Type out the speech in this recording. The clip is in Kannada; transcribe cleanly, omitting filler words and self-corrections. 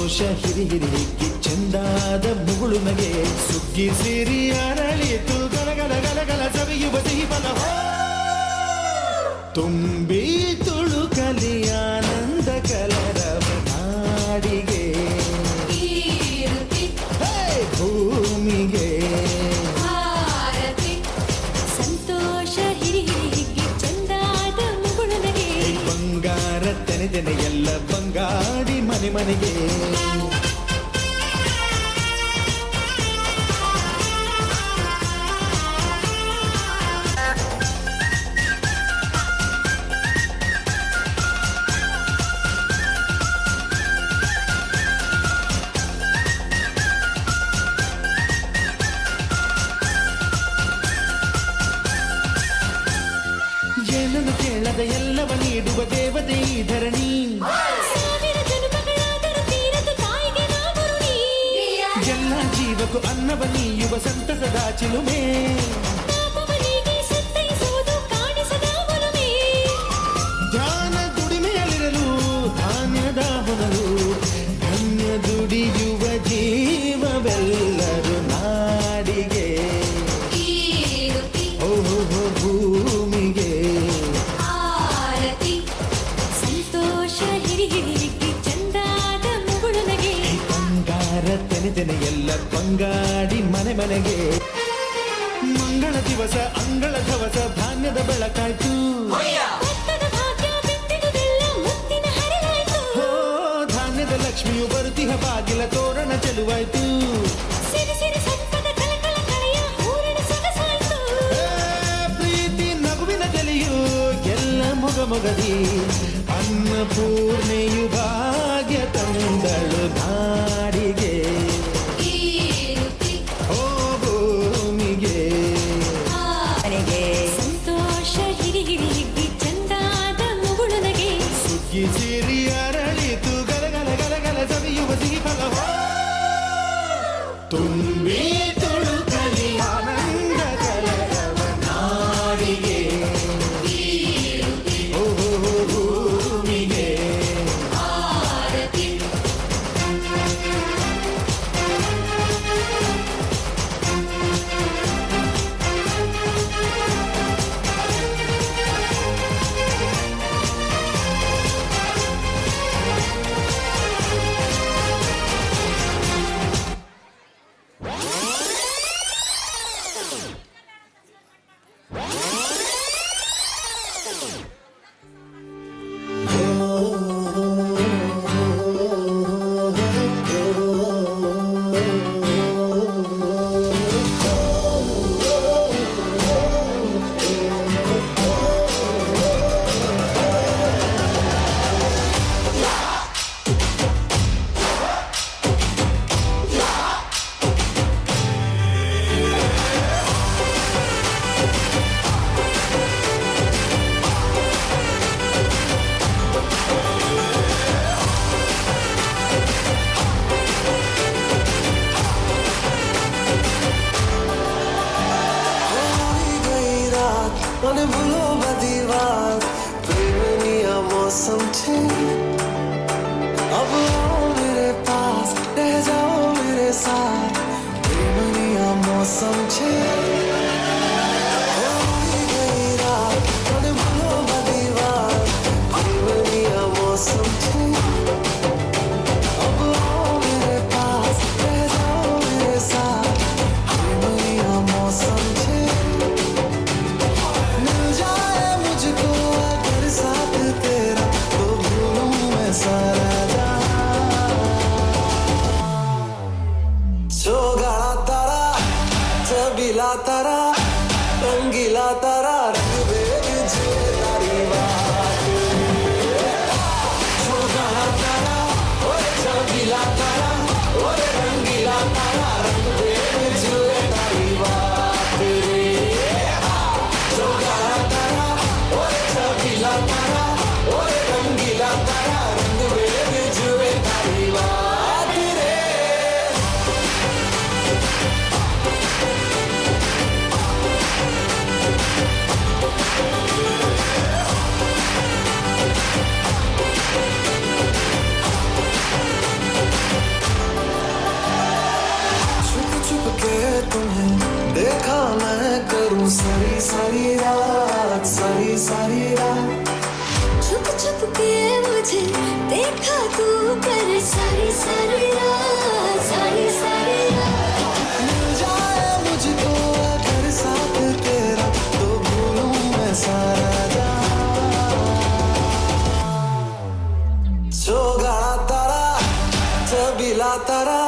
ಸಂತೋಷ ಹಿರಿ ಹಿರಿ ಹಿಕ್ಕಿ ಚಂದಾದ ಮುಗುಳು ನಗೆ ಸುಗ್ಗಿ ಸಿರಿ ಅರಳಿತು ಗಲಗಲ ಗಲಗಲ ಸವಿಯುವ ಸಿಹಿ ಫಲ ತುಂಬಿ ತುಳುಕಲಿ ಆನಂದ ಕಲರವ ನಾಡಿಗೆ ಭೂಮಿಗೆ ಸಂತೋಷ ಹಿರಿ ಹಿರಿ ಹಿಗ್ಗಿ ಚಂದಾದ ಮುಗುಳು ನಗೆ ಬಂಗಾರ ತೆನೆ ಎಲ್ಲ ಬಂಗಾಡಿ ಮನೆ ಮನೆಗೆ ಏನನ್ನು ಕೇಳದ ಎಲ್ಲವ ನೀಡುವ ದೇವತೆ ಈ ಧರಣಿ ಸಾವಿರ ಜನ್ಮಗಳಾದರೂ ತೀರದು ತಾಯಿಗೆ ನಾವು ಋಣಿ. ಎಲ್ಲ ಜೀವಕ್ಕೂ ಅನ್ನವ ನೀಯುವ ಸಂತಸದ ಚಿಲುಮೆ ಪಾಪವನಿಗೆ ಸಂತೈಸುವುದು ಕಾಣಿಸದ ಒಲುಮೆ. ಧ್ಯಾನ ದುಡಿಮೆಯಲ್ಲಿರಲು ಧಾನ್ಯದ ಹೊನಲು ಧನ್ಯ ದುಡಿಯುವ ಜೀವವೆಲ್ಲರೂ ನಾಡಿಗೆ ಓಹೋ ಭೂಮಿಗೆ ಆರತಿ ಸಂತೋಷ ಹಿರಿ ಹಿರಿ ಹಿಗ್ಗಿ ಚಂದಾದ ಮುಗುಳು ನಗೆ ಬಂಗಾರ ತೆನೆ ಎಲ್ಲ ಬಂಗಾಡಿ ಮನೆ ಮನೆಗೆ ಮಂಗಳ ದಿವಸ ಅಂಗಳ ಧವಸ ಧಾನ್ಯದ ಬೆಳಕಾಯ್ತು ಭತ್ತದ ಭಾಗ್ಯ ಬಿತ್ತಿದುದೆಲ್ಲ ಮುತ್ತಿನ ಹರಿವಾಯ್ತು. ಹೋ ಧಾನ್ಯದ ಲಕ್ಷ್ಮಿಯು ಬರುತಿಹ ಬಾಗಿಲ ತೋರಣ ಚೆಲುವಾಯ್ತು ಸಿರಿ ಸಿರಿ ಸಂಪದ ಕಲಕಲ ಕಳೆಯ ಹೂರಣ ಸೊಗಸಾಯ್ತು. ಪ್ರೀತಿ ನಗುವಿನ ಜಲಿಯು ಎಲ್ಲ ಮೊಗಮೊಗದಿ ಅನ್ನಪೂರ್ಣೆಯು ಭಾಗ್ಯ ತಂದಳು ನಾಡಿಗೆ ಓ ಭೂಮಿಗೆ ಸಂತೋಷ ಹಿರಿ ಹಿರಿ ಹಿಗ್ಗಿ ಚಂದಾದ ಮುಗುಳು ನಗೆ ಸುಗ್ಗಿ ಸಿರಿ ಅರಳಿತು ಗಲಗಲ ಗಲಗಲ ಸವಿಯುವ ಸಿಹಿ ಫಲ ತುಂಬಿ ತುಳುಕಲಿ ಆನಂದ ಕಲರವ ನಾಡಿಗೆ ಓಹೋ ಭೂಮಿಗೆ ಆರತಿ મને ભૂલો બધી વાત પ્રેમની मौसम छे अब आओ मेरे पास रह जाओ मेरे साथ प्रेमनी मौसम छे મને ભૂલો બધી વાત પ્રેમની मौसम छे अब आओ मेरे पास रह जाओ मेरे साथ प्रेमनी मौसम छे तारा रंगीला तारा रंग बेग जे तारी बात छोगाला तारा ओए रंगीला तारा ओए रंगीला तारा रंग बेग जे तारी बात रे छोगाला तारा ओए रंगीला तारा ओए रंगीला तारा रंग बेग जे तारी बात रे सारी सारी रात, सारी सारी रात। छुप छुप के मुझे देखा तू पर सारी सारी रात, सारी सारी रात। मिल जाए मुझको अगर साथ तेरा, तो भूलूं मैं सारा जहां। जो गाड़ा तारा, छबीला तारा,